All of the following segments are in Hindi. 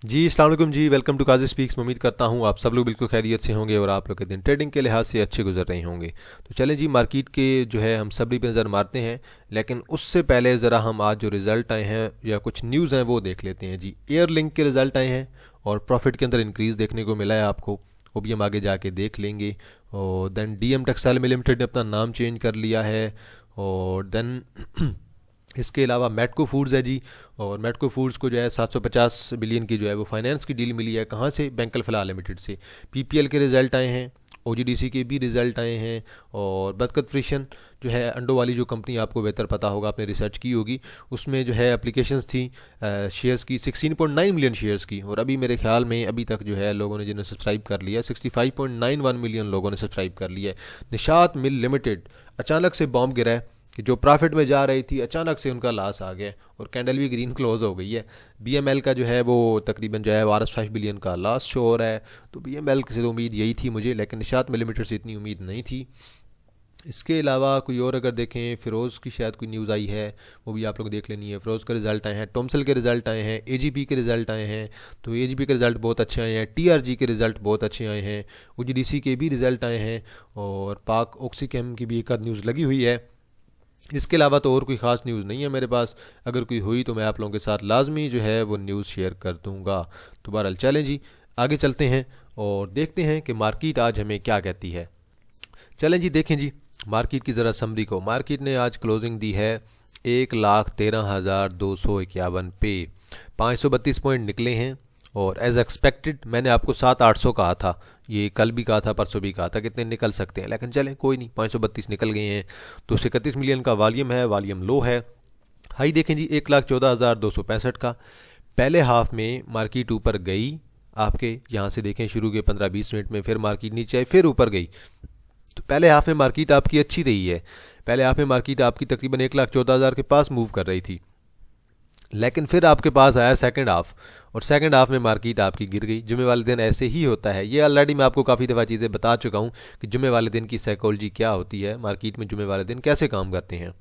जी अस्सलाम वालेकुम जी। Welcome to Kazi speaks. मैं उम्मीद करता हूँ आप सब लोग बिल्कुल खैरियत से होंगे और आप लोग के दिन ट्रेडिंग के लिहाज से अच्छे गुजर रहे होंगे। तो चलें जी, मार्केट के जो है हम सभी पे नज़र मारते हैं, लेकिन उससे पहले ज़रा हम आज जो रिज़ल्ट आए हैं या कुछ न्यूज़ हैं वो देख लेते हैं जी। एयर लिंक के रिज़ल्ट आए हैं और प्रॉफिट के अंदर इंक्रीज़ देखने को मिला है आपको, वो भी हम आगे जाके देख लेंगे। और then DM textile mill limited ने अपना नाम चेंज कर लिया है। और देन इसके अलावा मेटको फूड्स है जी, और मेटको फूड्स को जो है 750 बिलियन की जो है वो फाइनेंस की डील मिली है। कहाँ से? बैंक अल्फलाह लिमिटेड से। पीपीएल के रिज़ल्ट आए हैं, ओजीडीसी के भी रिज़ल्ट आए हैं। और बरकत फ्रिशन जो है अंडों वाली जो कंपनी, आपको बेहतर पता होगा, आपने रिसर्च की होगी, उसमें जो है एप्लीकेशंस थी शेयर्स की 16.9 मिलियन शेयर्स की। और अभी मेरे ख्याल में अभी तक जो है लोगों ने जिन्हें सब्सक्राइब कर लिया, 65.91 मिलियन लोगों ने सब्सक्राइब कर लिया है। निशात मिल लिमिटेड अचानक से बॉम्ब गिरा है कि जो प्रॉफिट में जा रही थी अचानक से उनका लॉस आ गया और कैंडल भी ग्रीन क्लोज हो गई है। बीएमएल का जो है वो तकरीबन जो है 5 बिलियन का लॉस शो हो रहा है। तो बीएमएल से तो उम्मीद यही थी मुझे, लेकिन निशात मिल लिमिटेड से इतनी उम्मीद नहीं थी। इसके अलावा कोई और अगर देखें, फ़िरोज़ की शायद कोई न्यूज़ आई है, वो भी आप लोग देख लेनी है। फ़िरोज़ के रिज़ल्ट आए हैं, टोमसल के रिज़ल्ट आए हैं, एजीपी के रिज़ल्ट आए हैं। तो एजीपी के रिज़ल्ट बहुत अच्छे आए हैं, टीआरजी के रिज़ल्ट बहुत अच्छे आए हैं, ओजीडीसी के भी रिज़ल्ट आए हैं। और पाक ऑक्सीकेम की भी एक आध न्यूज़ लगी हुई है। इसके अलावा तो और कोई ख़ास न्यूज़ नहीं है मेरे पास। अगर कोई हुई तो मैं आप लोगों के साथ लाजमी जो है वो न्यूज़ शेयर कर दूंगा। तो बहरहाल चलें जी, आगे चलते हैं और देखते हैं कि मार्केट आज हमें क्या कहती है। चलें जी, देखें जी मार्केट की ज़रा समरी को। मार्केट ने आज क्लोजिंग दी है 1,13,251 पे। 532 पॉइंट निकले हैं। और एज एक्सपेक्टेड मैंने आपको 7,800 कहा था, ये कल भी कहा था, परसों भी कहा था कितने निकल सकते हैं, लेकिन चलें कोई नहीं, 532 निकल गए हैं। तो 31 मिलियन का वॉल्यूम है, वॉल्यूम लो है। हाई देखें जी 1,14,265 का। पहले हाफ में मार्केट ऊपर गई, आपके यहाँ से देखें शुरू के 15-20 मिनट में, फिर मार्केट नीचे आई, फिर ऊपर गई। तो पहले हाफ में मार्केट आपकी अच्छी रही है। पहले हाफ में मार्केट आपकी तकरीबन 1,14,000 के पास मूव कर रही थी, लेकिन फिर आपके पास आया सेकंड हाफ, और सेकंड हाफ में मार्केट आपकी गिर गई। जुमे वाले दिन ऐसे ही होता है, ये ऑलरेडी मैं आपको काफ़ी दफ़ा चीज़ें बता चुका हूँ कि जुमे वाले दिन की साइकोलॉजी क्या होती है, मार्केट में जुमे वाले दिन कैसे काम करते हैं।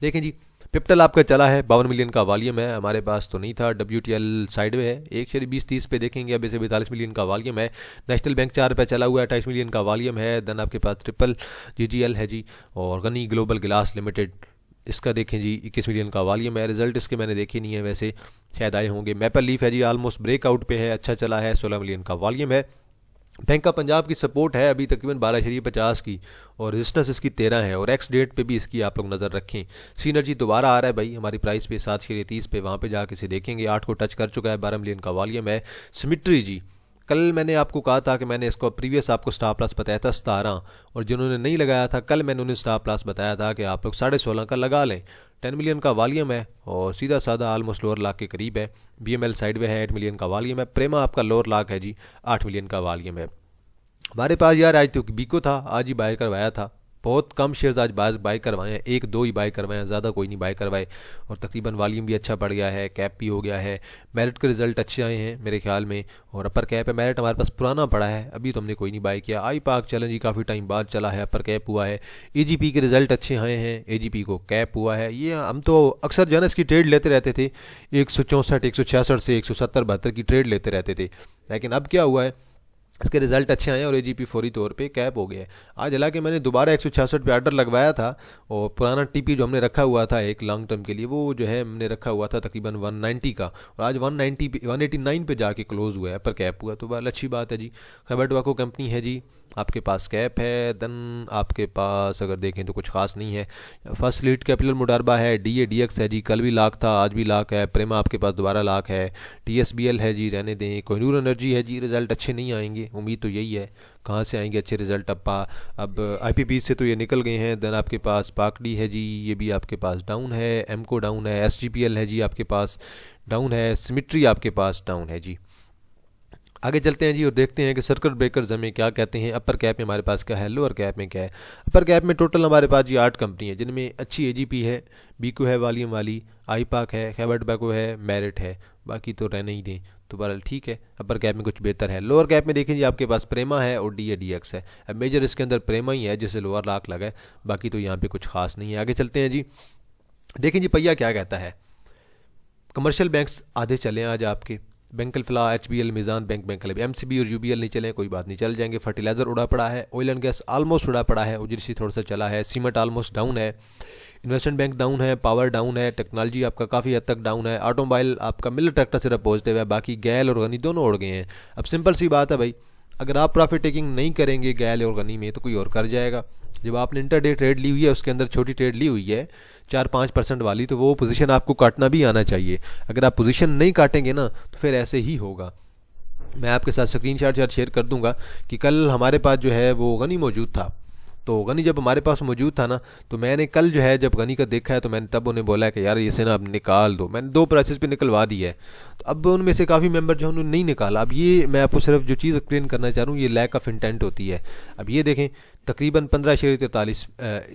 देखें जी, पिप्टल आपका चला है, 52 मिलियन का वॉल्यूम है, हमारे पास तो नहीं था। WTL साइड में है, एक शेयर 20-30 पे देखेंगे, अब इसे 42 मिलियन का वॉल्यूम है। नेशनल बैंक 4 पे चला हुआ है, 28 मिलियन का वॉल्यूम है। देन आपके पास ट्रिपल GGL है जी, और गनी ग्लोबल गिलास लिमिटेड, इसका देखें जी 21 मिलियन का वॉल्यूम है। रिजल्ट इसके मैंने देखे नहीं है, वैसे शायद आए होंगे। मैपल लीफ है जी, ऑलमोस्ट ब्रेकआउट पे है, अच्छा चला है, 16 मिलियन का वॉल्यूम है। बैंक ऑफ पंजाब की सपोर्ट है अभी तकरीबन 12.50 की, और रेजिस्टेंस इसकी 13 है, और एक्स डेट पे भी इसकी आप लोग नज़र रखें। सीनर्जी दोबारा आ रहा है भाई हमारी प्राइस पे 7.30 पे, वहाँ पे जाके इसे देखेंगे, 8 को टच कर चुका है, 12 मिलियन का वॉल्यूम है। सिमिट्री जी, कल मैंने आपको कहा था कि मैंने इसको प्रीवियस आपको स्टॉप लॉस बताया था 17, और जिन्होंने नहीं लगाया था कल मैंने उन्हें स्टॉप लॉस बताया था कि आप लोग 16.5 का लगा लें। 10 मिलियन का वॉल्यूम है और सीधा साधा ऑलमोस्ट लोअर लाख के करीब है। BML साइड में है, 8 मिलियन का वॉल्यूम है। प्रेमा आपका लोअर लाख है जी, 8 मिलियन का वॉल्यूम है। हमारे पास यार आज तो बीको था, आज ही बाय करवाया था। बहुत कम शेयर्स आज बाय करवाए हैं, एक दो ही बाय करवाए हैं, ज़्यादा कोई नहीं बाय करवाए। और तकरीबन वॉल्यूम भी अच्छा बढ़ गया है, कैप भी हो गया है। मेरिट के रिजल्ट अच्छे आए हैं मेरे ख्याल में, और अपर कैप है। मेरिट हमारे पास पुराना पड़ा है, अभी तो हमने कोई नहीं बाय किया। आई पाक चैलेंज जी काफ़ी टाइम बाद चला है, अपर कैप हुआ है। AGP के रिजल्ट अच्छे आए हैं, AGP को कैप हुआ है। ये हम तो अक्सर जो है ना इसकी ट्रेड लेते रहते थे, 164 166 से 170 72 की ट्रेड लेते रहते थे, लेकिन अब क्या हुआ है, इसके रिजल्ट अच्छे आए हैं और AGP फौरी तौर पे कैप हो गया है। आज हालांकि मैंने दोबारा 166 पे ऑर्डर लगवाया था, और पुराना TP जो हमने रखा हुआ था एक लॉन्ग टर्म के लिए, वो जो है हमने रखा हुआ था तकरीबन 190 का, और आज 190 पे 189 पे जाके क्लोज हुआ है, पर कैप हुआ, तो बड़ा अच्छी बात है जी। खैबर टोबैको कंपनी है जी, आपके पास कैप है। देन आपके पास अगर देखें तो कुछ खास नहीं है। फर्स्ट लीड कैपिटल मुडारबा है, DADX है जी, कल भी लाख था, आज भी लाख है। प्रेमा आपके पास दोबारा लाख है। TSBL है जी, रहने दें। कोहिनूर एनर्जी है जी, रिजल्ट अच्छे नहीं आएंगे, उम्मीद तो यही है, कहाँ से आएंगे अच्छे रिजल्ट। अब IPP से तो ये निकल गए हैं। देन आपके पास पाकडी है जी, ये भी आपके पास डाउन है। एमको डाउन है। SGPL है जी आपके पास डाउन है। सिमिट्री आपके पास डाउन है जी। आगे चलते हैं जी और देखते हैं कि सर्किट ब्रेकर्स हमें क्या कहते हैं। अपर कैप में हमारे पास क्या है, लोअर कैप में क्या है। अपर कैप में टोटल हमारे पास जी 8 कंपनी है, जिनमें अच्छी AGP है, बीको है वॉल्यूम वाली, आईपाक है, खैबर टोबैको है, मेरिट है, बाकी तो रहने ही दें। तो बहरहाल ठीक है, अपर कैप में कुछ बेहतर है। लोअर कैप में देखें जी आपके पास प्रेमा है और DADX है। अब मेजर इसके अंदर प्रेमा ही है जिसे लोअर लाख लगा है, बाकी तो यहाँ पे कुछ खास नहीं है। आगे चलते हैं जी, देखें जी पहिया क्या कहता है। कमर्शियल बैंक्स आधे चले हैं आज आपके, bank Alfalah, HBL, Meezan bank, bank Al Habib, MCB और UBL नहीं चले, कोई बात नहीं, चल जाएंगे। फर्टिलाइज़र उड़ा पड़ा है, ऑयल एंड गैस ऑलमोस्ट उड़ा पड़ा है, उजरसी थोड़ा सा चला है, सीमेंट ऑलमोस्ट डाउन है, इन्वेस्टमेंट बैंक डाउन है, पावर डाउन है, टेक्नोलॉजी आपका काफ़ी हद तक डाउन है, ऑटोमोबाइल आपका मिल ट्रैक्टर सिर्फ पॉजिटिव है, बाकी गैल और गनी दोनों उड़ गए हैं। अब सिंपल सी बात है भाई, अगर आप प्रॉफिट टेकिंग नहीं करेंगे गैल और गनी में तो कोई और कर जाएगा। जब आपने इंटरडे ट्रेड ली हुई है, उसके अंदर छोटी ट्रेड ली हुई है 4-5% वाली, तो वो पोजीशन आपको काटना भी आना चाहिए। अगर आप पोजीशन नहीं काटेंगे ना तो फिर ऐसे ही होगा। मैं आपके साथ स्क्रीनशॉट शेयर कर दूंगा कि कल हमारे पास जो है वो गनी मौजूद था। तो गनी जब हमारे पास मौजूद था ना, तो मैंने कल जो है जब गनी का देखा है तो मैंने तब उन्हें बोला कि यार इसे ना अब निकाल दो। मैंने 2 प्राइसेस पे निकलवा दी है, तो अब उनमें से काफ़ी मेंबर जो उन्होंने नहीं निकाला। अब ये मैं आपको सिर्फ जो चीज़ एक्सप्लेन करना चाह रहा हूँ, ये लैक ऑफ इंटेंट होती है। अब ये देखें तकरीबन 15.43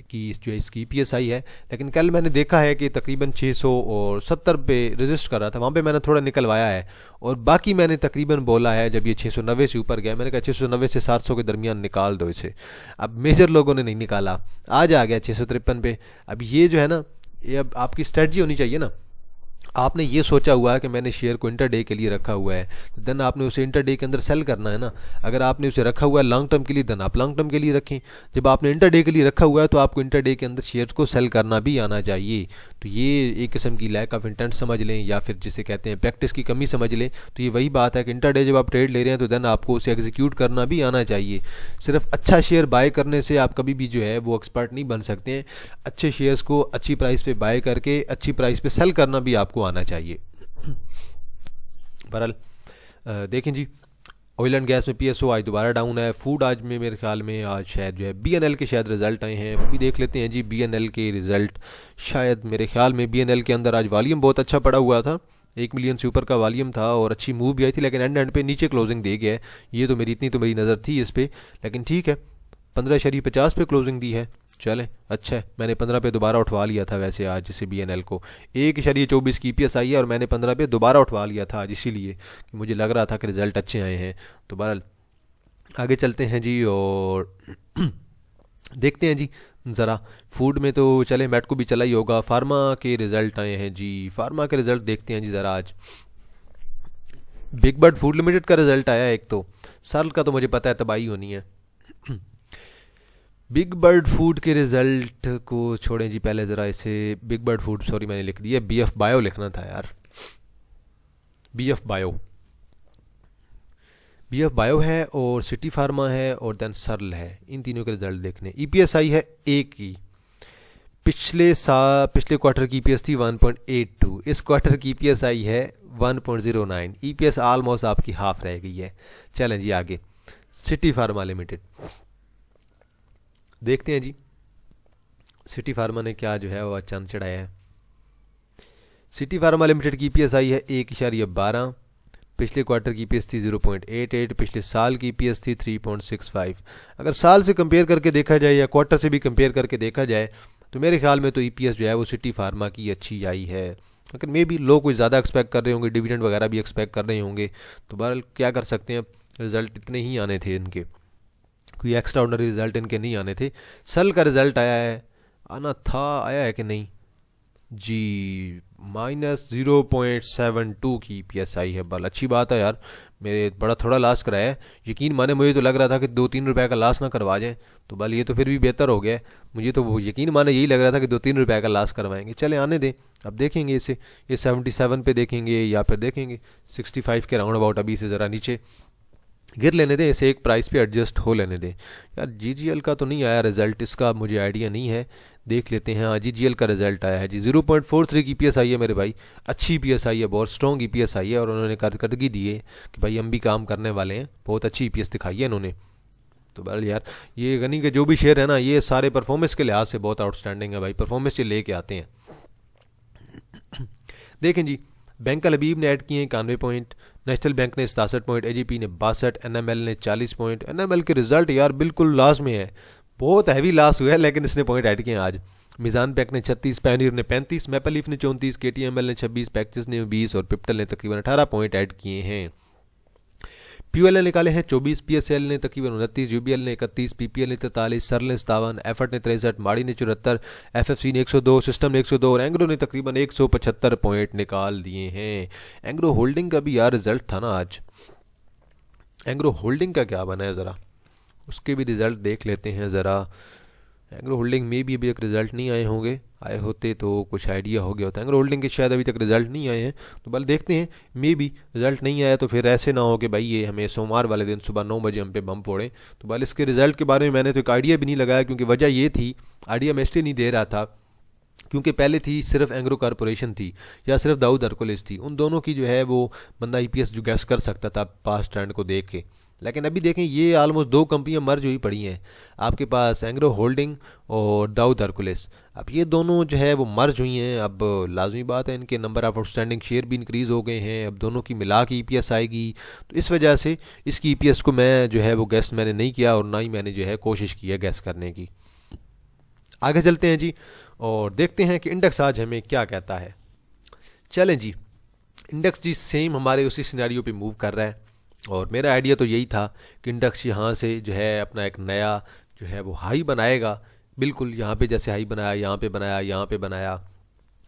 की जो है इसकी PSI है, लेकिन कल मैंने देखा है कि तकरीबन 670 पे रजिस्ट कर रहा था, वहाँ पे मैंने थोड़ा निकलवाया है। और बाकी मैंने तकरीबन बोला है जब ये 690 से ऊपर गया, मैंने कहा 690 से 700 के दरमियान निकाल दो इसे। अब मेजर लोगों ने नहीं निकाला, आज आ गया 653 पे। अब ये जो है ना, ये अब आपकी स्ट्रेटजी होनी चाहिए ना। आपने ये सोचा हुआ है कि मैंने शेयर को इंटरडे के लिए रखा हुआ है, तो देन आपने उसे इंटरडे के अंदर सेल करना है ना। अगर आपने उसे रखा हुआ है लॉन्ग टर्म के लिए, देन आप लॉन्ग टर्म के लिए रखें। जब आपने इंटरडे के लिए रखा हुआ है तो आपको इंटरडे के अंदर शेयर्स को सेल करना भी आना चाहिए। तो ये एक किस्म की लैक ऑफ इंटेंट समझ लें, या फिर जिसे कहते हैं प्रैक्टिस की कमी समझ लें। तो ये वही बात है कि इंटरडे जब आप ट्रेड ले रहे हैं तो देन आपको उसे एग्जीक्यूट करना भी आना चाहिए। सिर्फ अच्छा शेयर बाय करने से आप कभी भी जो है वो एक्सपर्ट नहीं बन सकते हैं। अच्छे शेयर्स को अच्छी प्राइस पे बाय करके अच्छी प्राइस पे सेल करना भी आपको आना चाहिए। बहरहाल देखें जी, ऑयल एंड गैस में PSO आज दोबारा डाउन है। फूड आज में मेरे ख्याल में आज शायद जो है BNL के शायद रिज़ल्ट आए हैं, वो भी देख लेते हैं जी। BNL के रिज़ल्ट शायद मेरे ख्याल में BNL के अंदर आज वॉल्यूम बहुत अच्छा पड़ा हुआ था, 1 मिलियन से ऊपर का वॉल्यूम था और अच्छी मूव भी आई थी, लेकिन एंड पे नीचे क्लोजिंग दे गया है। ये तो मेरी नज़र थी इस पर, लेकिन ठीक है 15.50 पे क्लोजिंग दी है। चलें अच्छा है, मैंने 15 पे दोबारा उठवा लिया था वैसे आज, जैसे BNL को 1.24 की PSI है और मैंने 15 पे दोबारा उठवा लिया था आज, इसीलिए कि मुझे लग रहा था कि रिज़ल्ट अच्छे आए हैं। तो बहरहाल आगे चलते हैं जी और देखते हैं जी ज़रा। फूड में तो चले मैटको भी चला ही होगा। फार्मा के रिज़ल्ट आए हैं जी, फार्मा के रिज़ल्ट देखते हैं जी ज़रा। आज बिग बर्ड फूड लिमिटेड का रिज़ल्ट आया है एक, तो सर्ल का तो मुझे पता है तबाही होनी है। बिग बर्ड फूड के रिज़ल्ट को छोड़ें जी, पहले ज़रा इसे बिग बर्ड फूड, सॉरी मैंने लिख दिया, BF बायो लिखना था यार, BF बायो है और सिटी फार्मा है और देन सर्ल है। इन तीनों के रिज़ल्ट देखने। EPSI है एक की, पिछले क्वार्टर की EPS थी 1.82, इस क्वार्टर की EPSI है 1.09, EPS ऑलमोस्ट आपकी हाफ रह गई है। चलें जी आगे, सिटी फार्मा लिमिटेड देखते हैं जी। सिटी फार्मा ने क्या जो है वो अचानक चढ़ाया है। सिटी फार्मा लिमिटेड की PSI है 1.12, पिछले क्वार्टर की EPS थी 0.88, पिछले साल की EPS थी 3.65। अगर साल से कंपेयर करके देखा जाए या क्वार्टर से भी कंपेयर करके देखा जाए तो मेरे ख्याल में तो EPS जो है वो सिटी फार्मा की अच्छी आई है, लेकिन मे भी लोग कोई ज़्यादा एक्सपेक्ट कर रहे होंगे, डिविडेंड वगैरह भी एक्सपेक्ट कर रहे होंगे। तो बहरहाल क्या कर सकते हैं, रिज़ल्ट इतने ही आने थे इनके, कोई एक्स्ट्रा ऑर्डिनरी रिज़ल्ट इनके नहीं आने थे। सल का रिज़ल्ट आया है, आना था, आया है कि नहीं जी, -0.72 की PSI है। बल अच्छी बात है यार, मेरे बड़ा थोड़ा लॉस कराया है। यकीन माने मुझे तो लग रहा था कि 2-3 रुपये का लॉस ना करवा जाए, तो बल ये तो फिर भी बेहतर हो गया है। मुझे तो वो यकीन माने यही लग रहा था कि 2-3 रुपये का लॉस करवाएंगे। चले आने दें, अब देखेंगे इसे, ये 77 पे देखेंगे या फिर देखेंगे 65 के राउंड अबाउट, अभी से ज़रा नीचे गिर लेने दें, इसे एक प्राइस पे एडजस्ट हो लेने दें। यार GGL का तो नहीं आया रिज़ल्ट, इसका मुझे आइडिया नहीं है, देख लेते हैं। हाँ GGL का रिज़ल्ट आया है जी, 0.43 की PSI है मेरे भाई, अच्छी PSI है, बहुत स्ट्रॉन्ग EPS है और उन्होंने कारकर्दगी दी है कि भाई हम भी काम करने वाले हैं, बहुत अच्छी EPS दिखाई है इन्होंने। तो बहरहाल यार ये गनी के जो भी शेयर है ना, ये सारे परफॉर्मेंस के लिहाज से बहुत आउटस्टैंडिंग है भाई, परफॉर्मेंस से लेके आते हैं। देखें जी, बैंक अल-हबीब ने ऐड किए हैं 91 पॉइंट, नेशनल बैंक ने 67 पॉइंट, AGP ने 62, NML ने 40 पॉइंट। NML के रिजल्ट यार बिल्कुल लॉस में है, बहुत हैवी लॉस हुआ है, लेकिन इसने पॉइंट ऐड किए हैं आज। मीज़ान बैंक ने 36, पैनियर ने 35, मैपल लीफ ने 34, KTML ने 26, पैक्टिस ने 20 और पिप्टल ने तकरीबन 18 पॉइंट ऐड किए हैं। POL निकाले हैं 24, PSL ने तकरीबन 29, UBL ने 31, PPL ने 43, सर्ल ने 57, एफर्ट ने 63, माड़ी ने 74, FFC ने 102, सिस्टम ने 102 और एंग्रो ने तकरीबन 175 पॉइंट निकाल दिए हैं। एंग्रो होल्डिंग का भी यार रिजल्ट था ना आज, एंग्रो होल्डिंग का क्या बना है ज़रा उसके भी रिज़ल्ट देख लेते हैं ज़रा। एंग्रो होल्डिंग में भी अभी तक रिज़ल्ट नहीं आए होंगे, आए होते तो कुछ आइडिया हो गया होता। एंग्रो होल्डिंग के शायद अभी तक रिज़ल्ट नहीं आए हैं, तो बल देखते हैं, मे भी रिज़ल्ट नहीं आया तो फिर ऐसे ना हो कि भाई ये हमें सोमवार वाले दिन सुबह 9 बजे हम पे बम फोड़े। तो बल इसके रिज़ल्ट के बारे में मैंने तो एक आइडिया भी नहीं लगाया, क्योंकि वजह ये थी, आइडिया मैं इसलिए नहीं दे रहा था क्योंकि पहले थी सिर्फ एंग्रो कॉरपोरेशन थी या सिर्फ दाऊद हरकुलिस थी, उन दोनों की जो है वो बंदा EPS जो गैस कर सकता था पास्ट ट्रेंड को देख के। लेकिन अभी देखें ये ऑलमोस्ट 2 कंपनियां मर्ज हुई पड़ी हैं, आपके पास एंग्रो होल्डिंग और दाऊद हरकुलिस। अब ये दोनों जो है वो मर्ज हुई हैं, अब लाजमी बात है इनके नंबर ऑफ आउटस्टैंडिंग शेयर भी इंक्रीज़ हो गए हैं, अब दोनों की मिला के EPS आएगी। तो इस वजह से इसकी EPS को मैं जो है वो गैस मैंने नहीं किया और ना ही मैंने जो है कोशिश की है गैस करने की। आगे चलते हैं जी और देखते हैं कि इंडेक्स आज हमें क्या कहता है। चलें जी, इंडेक्स जी सेम हमारे उसी सिनेरियो पे मूव कर रहा है और मेरा आइडिया तो यही था कि इंडेक्स यहाँ से जो है अपना एक नया जो है वो हाई बनाएगा, बिल्कुल यहाँ पे जैसे हाई बनाया, यहाँ पे बनाया, यहाँ पे बनाया।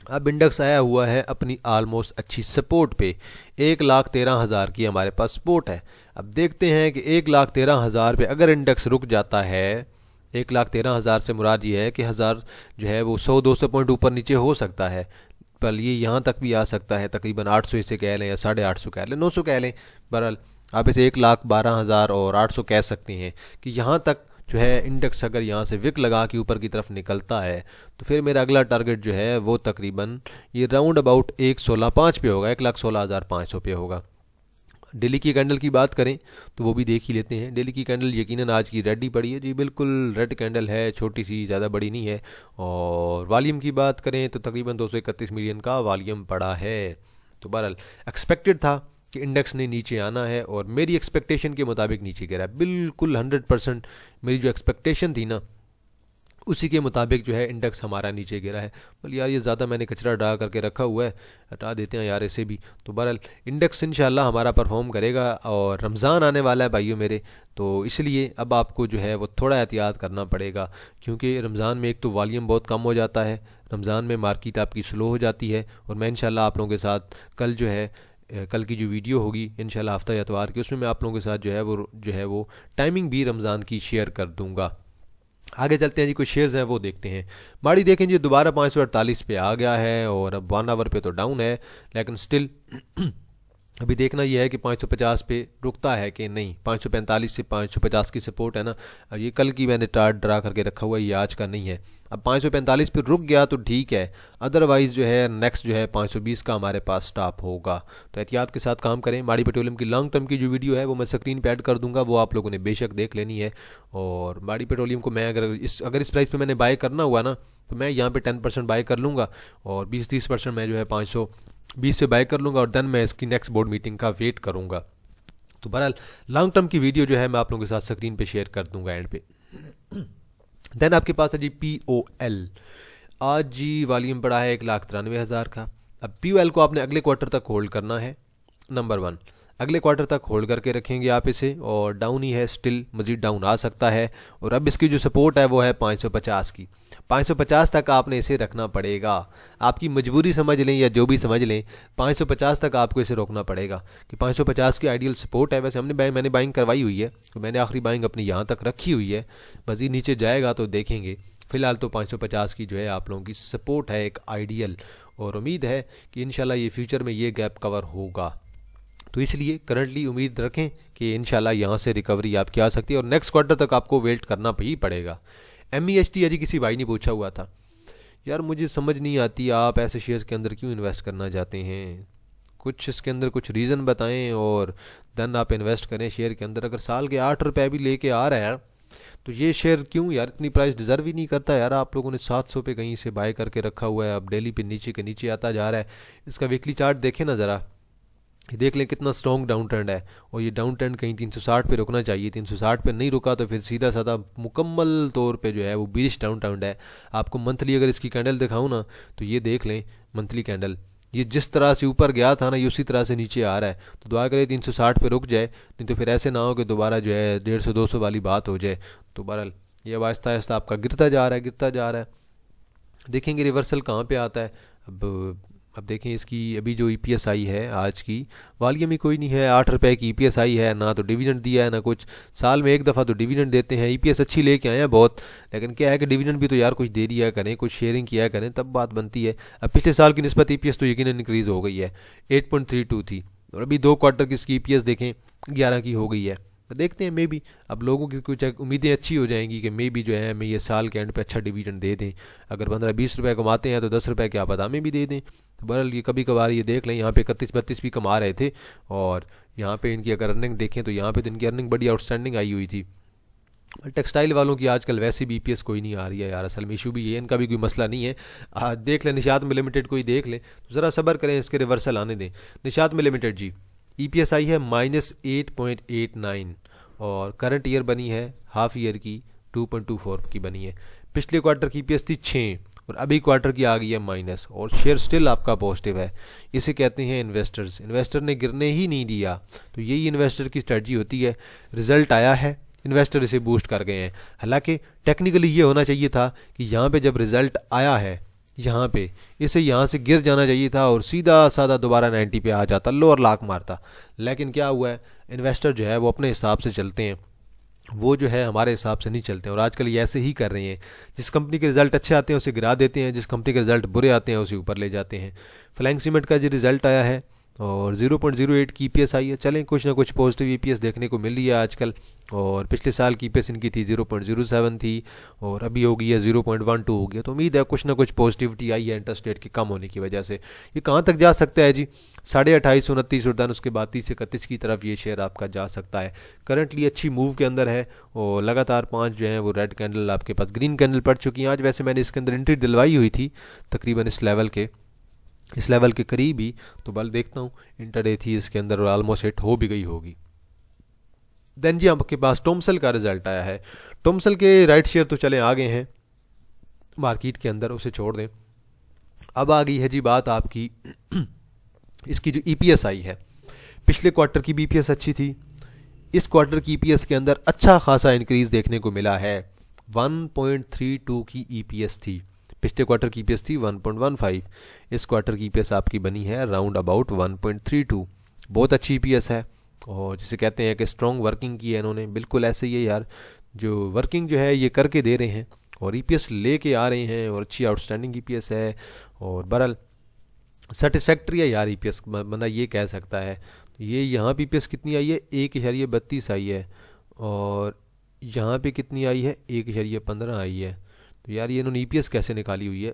अब इंडेक्स आया हुआ है अपनी आलमोस्ट अच्छी सपोर्ट पे, 1,13,000 की हमारे पास सपोर्ट है। अब देखते हैं कि 1,13,000 पे अगर इंडेक्स रुक जाता है, 1,13,000 से मुराद ये है कि हज़ार जो है वो 100-200 पॉइंट ऊपर नीचे हो सकता है, पर ये यहाँ तक भी आ सकता है, तकरीबन 800 इसे कह लें या 850 कह लें, 900 कह लें, बहरहाल आप इसे 1,12,000 और 800 कह सकते हैं कि यहाँ तक जो है इंडेक्स अगर यहाँ से विक लगा के ऊपर की तरफ निकलता है तो फिर मेरा अगला टारगेट जो है वो तकरीबन ये राउंड अबाउट 1,16,5 पे होगा, 1,16,500 पे होगा। डेली की कैंडल की बात करें तो वो भी देख ही लेते हैं। डेली की कैंडल यकीनन आज की रेड ही पड़ी है जी, बिल्कुल रेड कैंडल है, छोटी सी, ज़्यादा बड़ी नहीं है। और वॉल्यूम की बात करें तो तकरीबन 231 मिलियन का वॉल्यूम पड़ा है। तो बहरहाल एक्सपेक्टेड था कि इंडेक्स ने नीचे आना है और मेरी एक्सपेक्टेशन के मुताबिक नीचे गिरा है, बिल्कुल 100% मेरी जो एक्सपेक्टेशन थी ना उसी के मुताबिक जो है इंडेक्स हमारा नीचे गिरा है। बोले यार ये ज़्यादा मैंने कचरा ड्रा करके रखा हुआ है, हटा देते हैं यार इसे भी। तो बहरहाल इंडेक्स इंशाल्लाह हमारा परफॉर्म करेगा और रमज़ान आने वाला है भाइयों मेरे, तो इसलिए अब आपको जो है वो थोड़ा एहतियात करना पड़ेगा, क्योंकि रमज़ान में एक तो वॉल्यूम बहुत कम हो जाता है, रमज़ान में मार्केट आपकी स्लो हो जाती है। और मैं इंशाल्लाह आप लोगों के साथ कल जो है कल की जो वीडियो होगी इंशाल्लाह हफ्ता एतवार की, उसमें मैं आप लोगों के साथ जो है वो टाइमिंग भी रमज़ान की शेयर कर दूंगा। आगे चलते हैं जी, कुछ शेयर्स हैं वो देखते हैं। माड़ी देखें जी दोबारा 548 पे आ गया है और अब 1 आवर पे तो डाउन है, लेकिन स्टिल अभी देखना यह है कि 550 पे रुकता है कि नहीं। 545 से 550 की सपोर्ट है ना, अब ये कल की मैंने टार्ट ड्रा करके रखा हुआ है, ये आज का नहीं है। अब 545 पे रुक गया तो ठीक है, अदरवाइज़ जो है नेक्स्ट जो है 520 का हमारे पास स्टॉप होगा। तो एहतियात के साथ काम करें। माड़ी पेट्रोलियम की लॉन्ग टर्म की जो वीडियो है वो मैं स्क्रीन पे ऐड कर दूंगा, वो आप लोगों ने बेशक देख लेनी है। और माड़ी पेट्रोलियम को मैं अगर इस प्राइस पे मैंने बाय करना हुआ ना तो मैं यहाँ पे 10% बाय कर लूँगा और 20-30% मैं जो है 520 पे बाय कर लूँगा और देन मैं इसकी नेक्स्ट बोर्ड मीटिंग का वेट करूँगा। तो बहरहाल लॉन्ग टर्म की वीडियो जो है मैं आप लोगों के साथ स्क्रीन पे शेयर कर दूँगा एंड पे। देन आपके पास है जी POL, आज जी वॉल्यूम पड़ा है 1,93,000 का। अब POL को आपने अगले क्वार्टर तक होल्ड करना है, नंबर 1 अगले क्वार्टर तक होल्ड करके रखेंगे आप इसे, और डाउन ही है, स्टिल मज़ीद डाउन आ सकता है। और अब इसकी जो सपोर्ट है वो है 550 की, 550 तक आपने इसे रखना पड़ेगा। आपकी मजबूरी समझ लें या जो भी समझ लें, 550 तक आपको इसे रोकना पड़ेगा कि 550 की आइडियल सपोर्ट है। वैसे मैंने बाइंग करवाई हुई है, तो मैंने आखिरी बाइंग अपनी यहाँ तक रखी हुई है, मज़ीद नीचे जाएगा तो देखेंगे। फ़िलहाल तो 550 की जो है आप लोगों की सपोर्ट है एक आइडियल, और उम्मीद है कि इंशाल्लाह ये फ्यूचर में ये गैप कवर होगा। तो इसलिए करंटली उम्मीद रखें कि इंशाल्लाह यहाँ से रिकवरी आपकी आ सकती है और नेक्स्ट क्वार्टर तक आपको वेट करना ही पड़ेगा। MEHT अजी किसी भाई ने पूछा हुआ था, यार मुझे समझ नहीं आती आप ऐसे शेयर्स के अंदर क्यों इन्वेस्ट करना चाहते हैं, कुछ इसके अंदर कुछ रीज़न बताएं और देन आप इन्वेस्ट करें शेयर के अंदर। अगर साल के 8 रुपये भी लेके आ रहा है तो ये शेयर क्यों यार इतनी प्राइस डिज़र्व ही नहीं करता यार। आप लोगों ने 700 पे कहीं से बाय करके रखा हुआ है, अब डेली पे नीचे के नीचे आता जा रहा है। इसका वीकली चार्ट देखें ना ज़रा, देख लें कितना स्ट्रॉन्ग डाउन ट्रेंड है, और ये डाउन ट्रेंड कहीं 360 पे रुकना चाहिए। 360 पे नहीं रुका तो फिर सीधा साधा मुकम्मल तौर पे जो है वो बीरिश डाउन ट्रेंड है। आपको मंथली अगर इसकी कैंडल दिखाऊं ना तो ये देख लें मंथली कैंडल, ये जिस तरह से ऊपर गया था ना, ये उसी तरह से नीचे आ रहा है। तो दुआ करें 360 पे रुक जाए, नहीं तो फिर ऐसे ना हो कि दोबारा जो है 150-200 वाली बात हो जाए। तो बहरहाल ये अब आहिस्ता आहिस्ता आपका गिरता जा रहा है, गिरता जा रहा है। देखेंगे रिवर्सल कहाँ पे आता है। अब देखें इसकी अभी जो ईपीएस आई है आज की, वालियम ही कोई नहीं है, 8 रुपए की ईपीएस आई है, ना तो डिविडेंड दिया है ना कुछ। साल में एक दफ़ा तो डिविडेंड देते हैं, ईपीएस अच्छी लेके आए हैं बहुत, लेकिन क्या है कि डिविडेंड भी तो यार कुछ दे दिया करें, कुछ शेयरिंग किया करें, तब बात बनती है। अब पिछले साल की निस्बत ईपीएस तो यकीनन इंक्रीज़ हो गई है, 8.32 थी, और अभी 2 क्वार्टर की इसकी ईपीएस देखें 11 की हो गई है। तो देखते हैं, मे बी अब लोगों की कुछ उम्मीदें अच्छी हो जाएंगी कि मे बी जो है हमें ये साल के एंड पे अच्छा डिविडेंड दे दें। अगर 15-20 रुपए कमाते हैं तो 10 रुपए क्या पता हमें भी दे दें। तो बहरहाल ये कभी कभार ये देख लें, यहाँ पे 31-32 भी कमा रहे थे, और यहाँ पे इनकी अगर अर्निंग देखें तो यहाँ पे तो इनकी अर्निंग बड़ी आउटस्टैंडिंग आई हुई थी। टेक्सटाइल वालों की आजकल वैसे भी ईपीएस कोई नहीं आ रही है यार, असल में इशू भी ये, इनका भी कोई मसला नहीं है। देख लें निशात में लिमिटेड कोई देख लें, तो ज़रा सब्र करें, इसके रिवर्सल आने दें। निशात में लिमिटेड जी ईपीएस आई है -8.89, और करंट ईयर बनी है हाफ ईयर की 2.24 की बनी है। पिछले क्वार्टर की ईपीएस थी 6, और अभी क्वार्टर की आ गई है माइनस, और शेयर स्टिल आपका पॉजिटिव है। इसे कहते हैं इन्वेस्टर्स, इन्वेस्टर ने गिरने ही नहीं दिया। तो यही इन्वेस्टर की स्ट्रेटजी होती है। रिजल्ट आया है, इन्वेस्टर इसे बूस्ट कर गए हैं। हालांकि टेक्निकली ये होना चाहिए था कि यहाँ पे जब रिजल्ट आया है, यहाँ पे इसे यहाँ से गिर जाना चाहिए था और सीधा साधा दोबारा 90 पे आ जाता, लोअर लाक मारता। लेकिन क्या हुआ है, इन्वेस्टर जो है वो अपने हिसाब से चलते हैं, वो जो है हमारे हिसाब से नहीं चलते हैं, और आजकल ये ऐसे ही कर रहे हैं। जिस कंपनी के रिज़ल्ट अच्छे आते हैं उसे गिरा देते हैं, जिस कंपनी के रिज़ल्ट बुरे आते हैं उसे ऊपर ले जाते हैं। फ्लैंक सीमेंट का जो रिज़ल्ट आया है और 0.08 की ईपीएस आई है, चलें कुछ ना कुछ पॉजिटिव ईपीएस देखने को मिल रही है आजकल। और पिछले साल की ईपीएस इनकी थी 0.07 थी, और अभी हो गई है 0.12 हो गया। तो उम्मीद है कुछ ना कुछ पॉजिटिविटी आई है इंटरेस्ट रेट के कम होने की वजह से। ये कहाँ तक जा सकता है जी, 28.5 29 और उसके बाद 30 से 31 की तरफ ये शेयर आपका जा सकता है। करंटली अच्छी मूव के अंदर है, और लगातार 5 जो हैं वो रेड कैंडल आपके पास ग्रीन कैंडल पड़ चुकी हैं। आज वैसे मैंने इसके अंदर एंट्री दिलवाई हुई थी तकरीबन इस लेवल के करीब ही, तो बल देखता हूँ इंटरडे थी इसके अंदर और ऑलमोस्ट हिट हो भी गई होगी। देन जी आपके पास टोमसल का रिजल्ट आया है। टोमसल के राइट शेयर तो चले आ गए हैं मार्केट के अंदर, उसे छोड़ दें। अब आ गई है जी बात आपकी इसकी जो ईपीएस आई है। पिछले क्वार्टर की ईपीएस अच्छी थी, इस क्वार्टर की ईपीएस के अंदर अच्छा खासा इंक्रीज देखने को मिला है। 1.32 की ईपीएस थी, पिछले क्वार्टर की ईपीएस थी 1.15, इस क्वार्टर की ईपीएस आपकी बनी है राउंड अबाउट 1.32। बहुत अच्छी ईपीएस है, और जिसे कहते हैं कि स्ट्रॉन्ग वर्किंग की है इन्होंने। बिल्कुल ऐसे ही है यार, जो वर्किंग जो है ये करके दे रहे हैं और ईपीएस लेके आ रहे हैं, और अच्छी आउटस्टैंडिंग ईपीएस है, और बहरहाल सेटिस्फैक्ट्री है यार ईपीएस, बंदा ये कह सकता है। तो ये यहाँ पे ईपीएस कितनी आई है, 1.32 आई है, और यहाँ पे कितनी आई है, 1.15 आई है। तो यार ये इन्होंने ईपीएस कैसे निकाली हुई है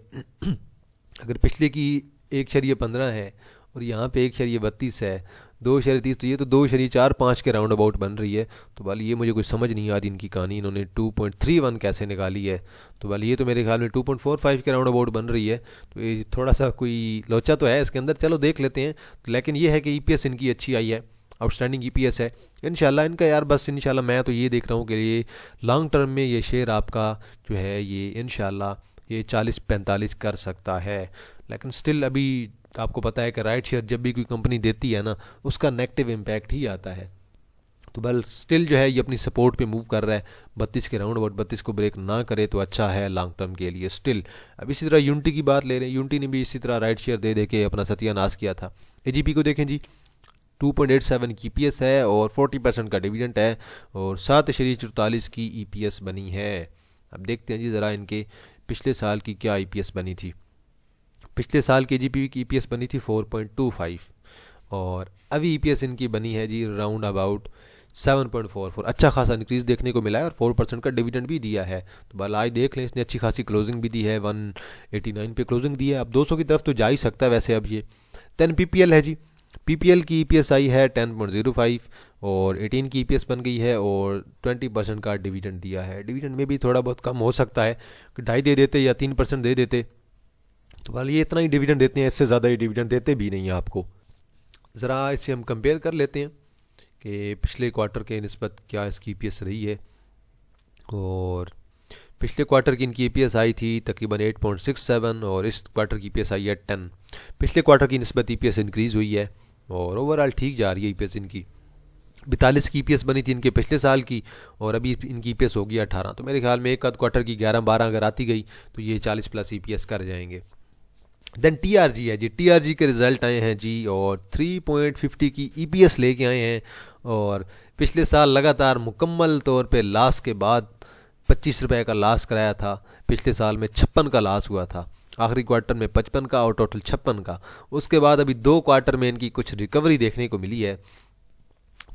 अगर पिछले की 1.15 है और यहाँ पे 1.32 है, 2.30, तो ये तो 2.45 के राउंड अबाउट बन रही है। तो वाली ये मुझे कुछ समझ नहीं आ रही इनकी कहानी, इन्होंने 2.31 कैसे निकाली है। तो वाली ये तो मेरे ख्याल में 2.45 के राउंड अबाउट बन रही है। तो ये थोड़ा सा कोई लोचा तो है इसके अंदर, चलो देख लेते हैं। तो लेकिन ये है कि ईपीएस इनकी अच्छी आई है, आउटस्टैंडिंग ईपीएस है। इंशाल्लाह इनका यार बस इंशाल्लाह मैं तो ये देख रहा हूँ कि ये लॉन्ग टर्म में ये शेयर आपका जो है ये इंशाल्लाह ये 40-45 कर सकता है। लेकिन स्टिल अभी आपको पता है कि राइट शेयर जब भी कोई कंपनी देती है ना, उसका नेगेटिव इम्पैक्ट ही आता है। तो बल स्टिल जो है ये अपनी सपोर्ट पे मूव कर रहा है, 32 के राउंड अबाउट, 32 को ब्रेक ना करे तो अच्छा है लॉन्ग टर्म के लिए स्टिल। अब इसी तरह यूनिटी की बात ले रहे हैं, यूनिटी ने भी इसी तरह राइट शेयर दे दे के अपना सत्यानाश किया था। एजीपी को देखें जी, 2.87 की ईपीएस है और 40% का डिविडेंड है, और 7.44 की ईपीएस बनी है। अब देखते हैं जी ज़रा इनके पिछले साल की क्या ईपीएस बनी थी। पिछले साल के एजीपी की ईपीएस बनी थी 4.25, और अभी ईपीएस इनकी बनी है जी राउंड अबाउट 7.44। अच्छा खासा इंक्रीज देखने को मिला है, और 4% का डिविडेंड भी दिया है। तो बल आज देख लें, इसने अच्छी खासी क्लोजिंग भी दी है, 189 पे क्लोजिंग दी है। अब 200 की तरफ तो जा ही सकता है वैसे अब ये। 10 पीपीएल है जी, पीपीएल की ईपीएस आई है 10.05, और 18 की ईपीएस बन गई है, और 20% का डिविडेंड दिया है। डिविडेंड में भी थोड़ा बहुत कम हो सकता है, 2.5 दे देते या 3% दे देते, तो बल ये इतना ही डिविडेंड देते हैं, इससे ज़्यादा ही डिविडेंड देते भी नहीं हैं आपको। ज़रा इससे हम कंपेयर कर लेते हैं कि पिछले क्वार्टर के निस्बत क्या इसकी ईपीएस रही है, और पिछले क्वार्टर की इनकी ईपीएस आई थी तकरीबन 8.67 और इस क्वार्टर की ईपीएस आई है 10। पिछले क्वार्टर की निस्बत ईपीएस इंक्रीज़ हुई है और ओवरऑल ठीक जा रही है ईपीएस इनकी। 42 की ईपीएस बनी थी इनके पिछले साल की और अभी इनकी ईपीएस होगी 18। तो मेरे ख्याल में एक आध क्वार्टर की 11-12 अगर आती गई तो ये 40 प्लस ईपीएस कर जाएंगे। देन टीआरजी है जी, टीआरजी के रिज़ल्ट आए हैं जी और 3.50 की ईपीएस लेके आए हैं और पिछले साल लगातार मुकम्मल तौर पे लॉस के बाद 25 रुपये का लॉस कराया था। पिछले साल में 56 का लॉस हुआ था, आखिरी क्वार्टर में 55 का और टोटल 56 का। उसके बाद अभी 2 क्वार्टर में इनकी कुछ रिकवरी देखने को मिली है।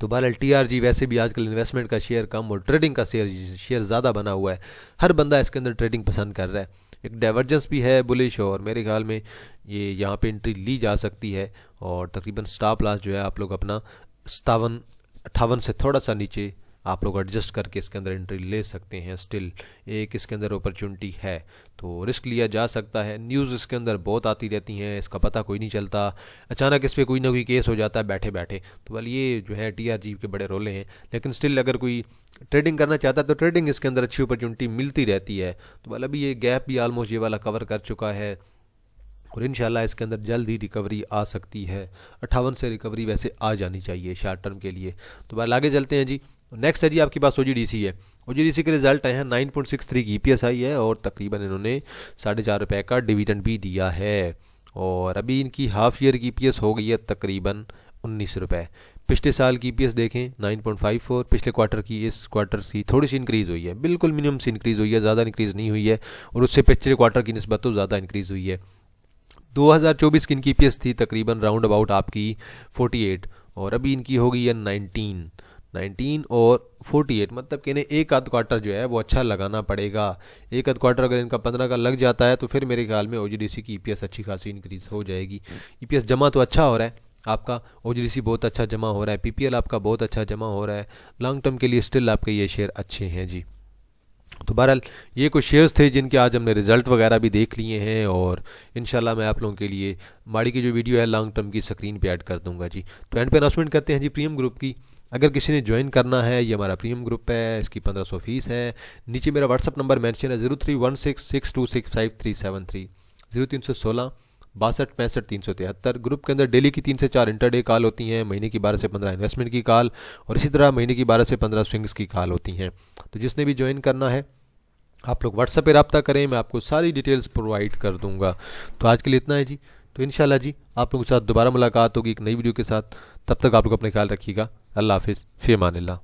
तो बहरहाल टीआरजी वैसे भी आजकल इन्वेस्टमेंट का शेयर कम और ट्रेडिंग का शेयर ज़्यादा बना हुआ है। हर बंदा इसके अंदर ट्रेडिंग पसंद कर रहा है। एक डाइवर्जेंस भी है बुलिश और मेरे ख्याल में ये यहाँ पे एंट्री ली जा सकती है और तकरीबन स्टॉप लॉस जो है आप लोग अपना 57-58 से थोड़ा सा नीचे आप लोग एडजस्ट करके इसके अंदर एंट्री ले सकते हैं। स्टिल एक इसके अंदर अपॉर्चुनिटी है तो रिस्क लिया जा सकता है। न्यूज़ इसके अंदर बहुत आती रहती हैं, इसका पता कोई नहीं चलता, अचानक इस पर कोई ना कोई केस हो जाता है बैठे बैठे। तो वाल ये जो है टीआरजी के बड़े रोले हैं, लेकिन स्टिल अगर कोई ट्रेडिंग करना चाहता है तो ट्रेडिंग इसके अंदर अच्छी अपॉर्चुनिटी मिलती रहती है। तो वाल अभी ये गैप भी आलमोस्ट ये वाला कवर कर चुका है और इंशाल्लाह इसके अंदर जल्द ही रिकवरी आ सकती है। 58 से रिकवरी वैसे आ जानी चाहिए शॉर्ट टर्म के लिए। तो बाहर आगे चलते हैं जी। नेक्स्ट है जी आपके पास ओजीडीसी है। ओजीडीसी के रिजल्ट आए हैं, 9.63 की ईपीएस आई है और तकरीबन इन्होंने 4.5 रुपये का डिविडेंड भी दिया है और अभी इनकी हाफ ईयर की ईपीएस हो गई है तकरीबन 19 रुपये। पिछले साल की ईपीएस देखें 9.54, पिछले क्वार्टर की इस क्वार्टर की थोड़ी सी इंक्रीज़ हुई है, बिल्कुल मिनिमम सी इंक्रीज़ हुई है, ज़्यादा इंक्रीज़ नहीं हुई है और उससे पिछले क्वार्टर की निस्बत तो ज़्यादा इंक्रीज़ हुई है। 2024 की इनकी ईपीएस थी तकरीबन राउंड अबाउट आपकी 48 और अभी इनकी हो गई है 19 और 48, मतलब कि इन्हें एक आध क्वार्टर जो है वो अच्छा लगाना पड़ेगा। एक आध क्वार्टर अगर इनका 15 का लग जाता है तो फिर मेरे ख्याल में ओजीडीसी की ईपीएस अच्छी खासी इंक्रीज़ हो जाएगी। ईपीएस जमा तो अच्छा हो रहा है आपका, ओजीडीसी बहुत अच्छा जमा हो रहा है, पीपीएल आपका बहुत अच्छा जमा हो रहा है। लॉन्ग टर्म के लिए स्टिल आपके ये शेयर अच्छे हैं जी। तो बहरहाल ये कुछ शेयर्स थे जिनके आज हमने रिज़ल्ट वगैरह भी देख लिए हैं और इंशाल्लाह मैं आप लोगों के लिए माड़ी की जो वीडियो है लॉन्ग टर्म की स्क्रीन पे ऐड कर दूंगा जी। तो एंड पे अनाउंसमेंट करते हैं जी प्रीमियम ग्रुप की। अगर किसी ने ज्वाइन करना है, ये हमारा प्रीमियम ग्रुप है, इसकी 1500 फीस है। नीचे मेरा व्हाट्सअप नंबर मेंशन है 031662653730 0316 62 65 ग्रुप के अंदर डेली की 3 से 4 इंटरडे कॉल होती हैं, महीने की 12 से 15 इन्वेस्टमेंट की कॉल और इसी तरह महीने की 12 से 15 स्विंग्स की कॉल होती हैं। तो जिसने भी ज्वाइन करना है आप लोग व्हाट्सएप पे रब्ता करें, मैं आपको सारी डिटेल्स प्रोवाइड कर दूंगा। तो आज के लिए इतना है जी। तो इंशाल्लाह जी आप लोगों के साथ दोबारा मुलाकात होगी एक नई वीडियो के साथ। तब तक आप लोग अपना ख्याल रखिएगा। अल्लाह हाफिज़, फ़ी अमानिल्लाह।